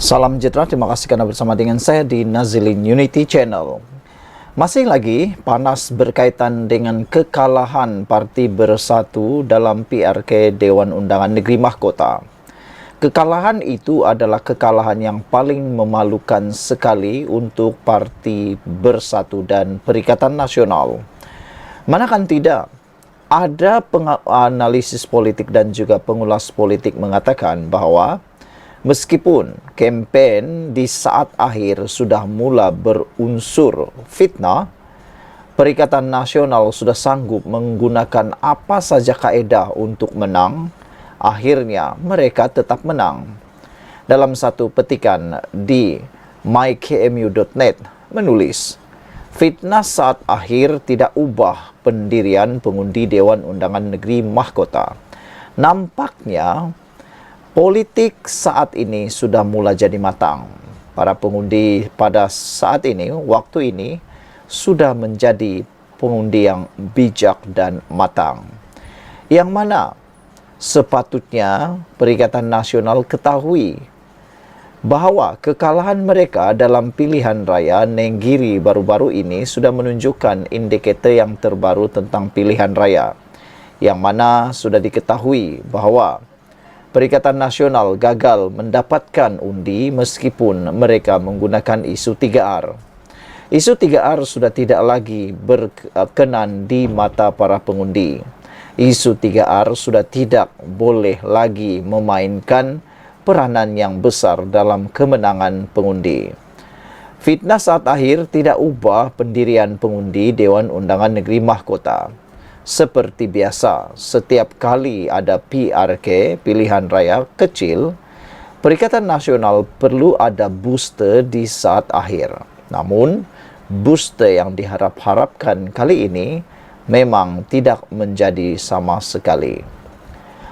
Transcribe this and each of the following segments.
Salam sejahtera, terima kasih karena bersama dengan saya di Nazilin Unity Channel. Masih lagi panas berkaitan dengan kekalahan Parti Bersatu dalam PRK Dewan Undangan Negeri Mahkota. Kekalahan itu adalah kekalahan yang paling memalukan sekali untuk Parti Bersatu dan Perikatan Nasional. Manakan tidak, ada penganalisis politik dan juga pengulas politik mengatakan bahwa meskipun kempen di saat akhir sudah mula berunsur fitnah, Perikatan Nasional sudah sanggup menggunakan apa saja kaedah untuk menang. Akhirnya mereka tetap menang. Dalam satu petikan di mykmu.net menulis, fitnah saat akhir tidak ubah pendirian pengundi Dewan Undangan Negeri Mahkota. Nampaknya politik saat ini sudah mulai jadi matang. Para pengundi pada saat ini, waktu ini, sudah menjadi pengundi yang bijak dan matang. Yang mana sepatutnya Perikatan Nasional ketahui bahwa kekalahan mereka dalam pilihan raya Nenggiri baru-baru ini sudah menunjukkan indikator yang terbaru tentang pilihan raya. Yang mana sudah diketahui bahwa Perikatan Nasional gagal mendapatkan undi meskipun mereka menggunakan isu 3R. Isu 3R sudah tidak lagi berkenan di mata para pengundi. Isu 3R sudah tidak boleh lagi memainkan peranan yang besar dalam kemenangan pengundi. Fitnah saat akhir tidak ubah pendirian pengundi Dewan Undangan Negeri Mahkota. Seperti biasa, setiap kali ada PRK, pilihan raya kecil, Perikatan Nasional perlu ada booster di saat akhir. Namun, booster yang diharap-harapkan kali ini memang tidak menjadi sama sekali.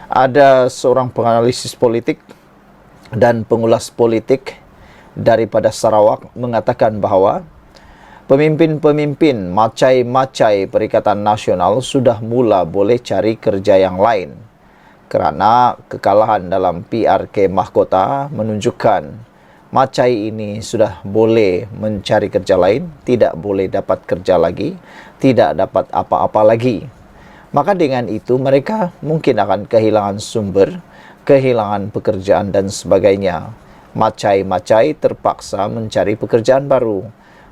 Ada seorang penganalisis politik dan pengulas politik daripada Sarawak mengatakan bahwa pemimpin-pemimpin macai-macai Perikatan Nasional sudah mula boleh cari kerja yang lain kerana kekalahan dalam PRK Mahkota menunjukkan macai ini sudah boleh mencari kerja lain, tidak boleh dapat kerja lagi, tidak dapat apa-apa lagi. Maka dengan itu mereka mungkin akan kehilangan sumber, kehilangan pekerjaan dan sebagainya. Macai-macai terpaksa mencari pekerjaan baru.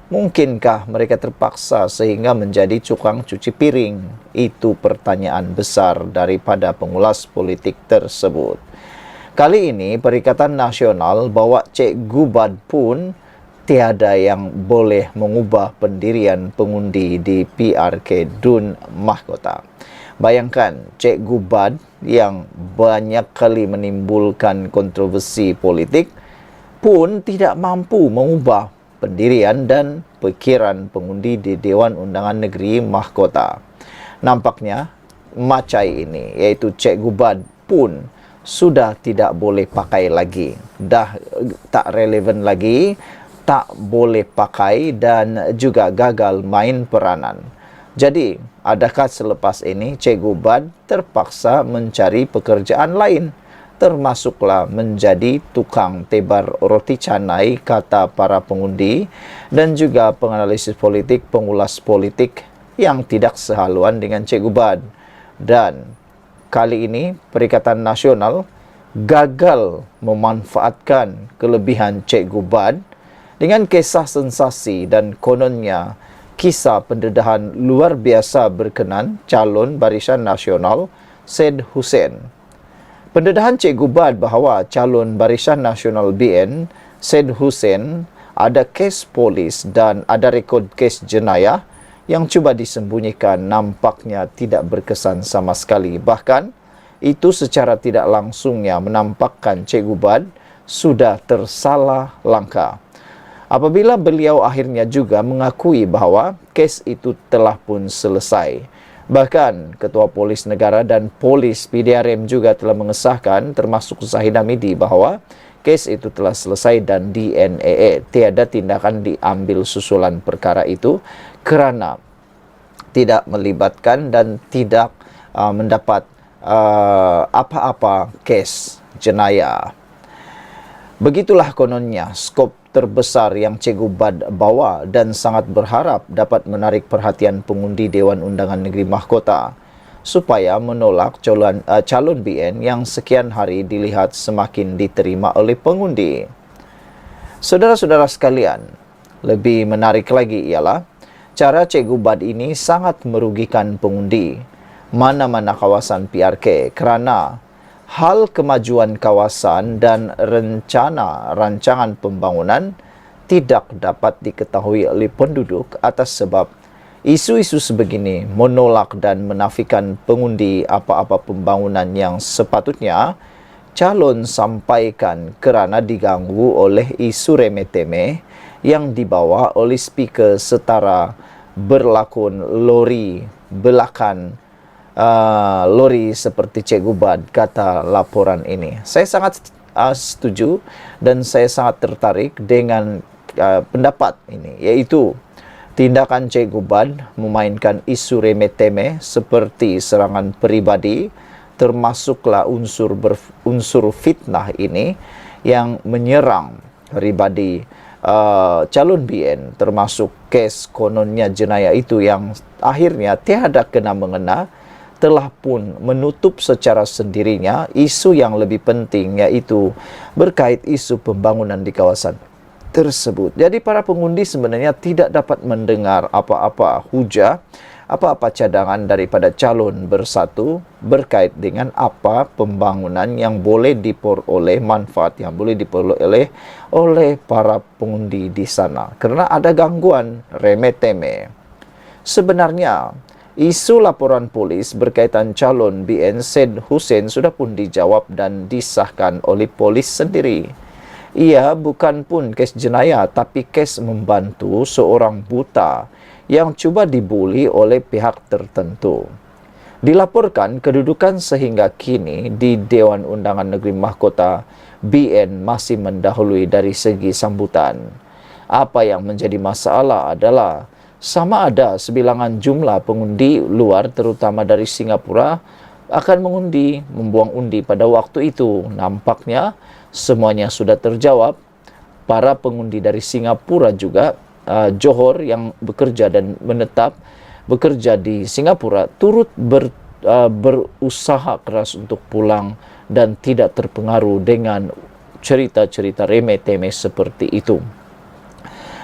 Mungkinkah mereka terpaksa sehingga menjadi tukang cuci piring? Itu pertanyaan besar daripada pengulas politik tersebut. Kali ini Perikatan Nasional bawa Cikgu Bad pun tiada yang boleh mengubah pendirian pengundi di PRK Dun Mahkota. Bayangkan Cikgu Bad yang banyak kali menimbulkan kontroversi politik pun tidak mampu mengubah pendirian dan pikiran pengundi di Dewan Undangan Negeri Mahkota. Nampaknya macai ini, iaitu Cikgu Bad pun sudah tidak boleh pakai lagi. Dah tak relevan lagi, tak boleh pakai dan juga gagal main peranan. Jadi, adakah selepas ini Cikgu Bad terpaksa mencari pekerjaan lain? Termasuklah menjadi tukang tebar roti canai, kata para pengundi dan juga penganalisis politik, pengulas politik yang tidak sehaluan dengan Cikgu Bad. Dan kali ini Perikatan Nasional gagal memanfaatkan kelebihan Cikgu Bad dengan kisah sensasi dan kononnya kisah pendedahan luar biasa berkenan calon Barisan Nasional Syed Hussein. Pendedahan Cikgu Bad bahawa calon Barisan Nasional BN Syed Hussein ada kes polis dan ada rekod kes jenayah yang cuba disembunyikan nampaknya tidak berkesan sama sekali. Bahkan, itu secara tidak langsungnya menampakkan Cikgu Bad sudah tersalah langkah. Apabila beliau akhirnya juga mengakui bahawa kes itu telah pun selesai. Bahkan, Ketua Polis Negara dan Polis PDRM juga telah mengesahkan termasuk Zahid Hamidi bahawa kes itu telah selesai dan DNA. Tiada tindakan diambil susulan perkara itu kerana tidak melibatkan dan tidak mendapat apa-apa kes jenayah. Begitulah kononnya skop terbesar yang Cikgu Bad bawa dan sangat berharap dapat menarik perhatian pengundi Dewan Undangan Negeri Mahkota supaya menolak calon BN yang sekian hari dilihat semakin diterima oleh pengundi. Saudara-saudara sekalian, lebih menarik lagi ialah cara Cikgu Bad ini sangat merugikan pengundi mana-mana kawasan PRK kerana hal kemajuan kawasan dan rencana rancangan pembangunan tidak dapat diketahui oleh penduduk atas sebab isu-isu sebegini menolak dan menafikan pengundi apa-apa pembangunan yang sepatutnya calon sampaikan kerana diganggu oleh isu remeh-temeh yang dibawa oleh speaker setara berlakon lori belakang lori seperti Cikgu Bad, kata laporan ini. Saya sangat setuju dan saya sangat tertarik dengan pendapat ini, iaitu tindakan Cikgu Bad memainkan isu remeh-temeh seperti serangan peribadi, termasuklah unsur fitnah ini yang menyerang pribadi calon BN, termasuk kes kononnya jenayah itu yang akhirnya tiada kena mengena, telah pun menutup secara sendirinya isu yang lebih penting, iaitu berkait isu pembangunan di kawasan tersebut. Jadi para pengundi sebenarnya tidak dapat mendengar apa-apa hujah, apa-apa cadangan daripada calon bersatu berkait dengan apa pembangunan yang boleh diperoleh, manfaat yang boleh diperoleh oleh para pengundi di sana. Kerana ada gangguan remeh-temeh. Sebenarnya isu laporan polis berkaitan calon BN Said Hussein sudah pun dijawab dan disahkan oleh polis sendiri. Ia bukan pun kes jenayah tapi kes membantu seorang buta yang cuba dibuli oleh pihak tertentu. Dilaporkan kedudukan sehingga kini di Dewan Undangan Negeri Mahkota BN masih mendahului dari segi sambutan. Apa yang menjadi masalah adalah sama ada sebilangan jumlah pengundi luar terutama dari Singapura akan mengundi, membuang undi pada waktu itu. Nampaknya semuanya sudah terjawab. Para pengundi dari Singapura juga, Johor yang bekerja dan menetap bekerja di Singapura turut berusaha keras untuk pulang dan tidak terpengaruh dengan cerita-cerita remeh-temeh seperti itu.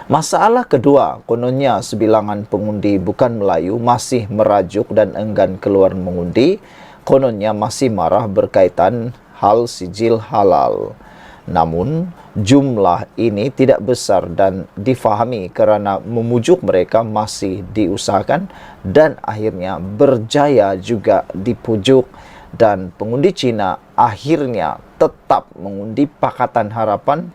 Masalah kedua, kononnya sebilangan pengundi bukan Melayu masih merajuk dan enggan keluar mengundi. Kononnya masih marah berkaitan hal sijil halal. Namun, jumlah ini tidak besar dan difahami kerana memujuk mereka masih diusahakan dan akhirnya berjaya juga dipujuk, dan pengundi Cina akhirnya tetap mengundi Pakatan Harapan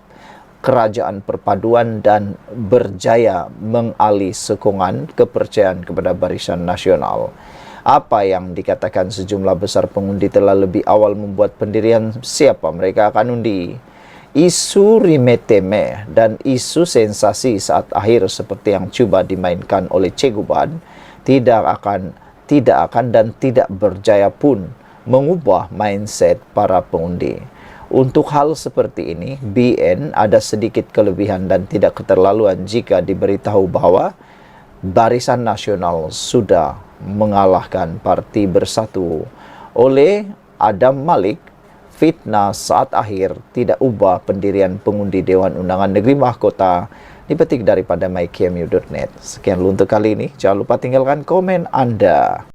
Kerajaan Perpaduan dan berjaya mengalih sokongan kepercayaan kepada Barisan Nasional. Apa yang dikatakan sejumlah besar pengundi telah lebih awal membuat pendirian siapa mereka akan undi. Isu remeh-temeh dan isu sensasi saat akhir seperti yang cuba dimainkan oleh Cikgu Bad tidak akan dan tidak berjaya pun mengubah mindset para pengundi. Untuk hal seperti ini, BN ada sedikit kelebihan dan tidak keterlaluan jika diberitahu bahawa Barisan Nasional sudah mengalahkan Parti Bersatu. Oleh Adam Malik, fitnah saat akhir tidak ubah pendirian pengundi Dewan Undangan Negeri Mahkota. Dipetik daripada myKMU.net. Sekian untuk kali ini. Jangan lupa tinggalkan komen Anda.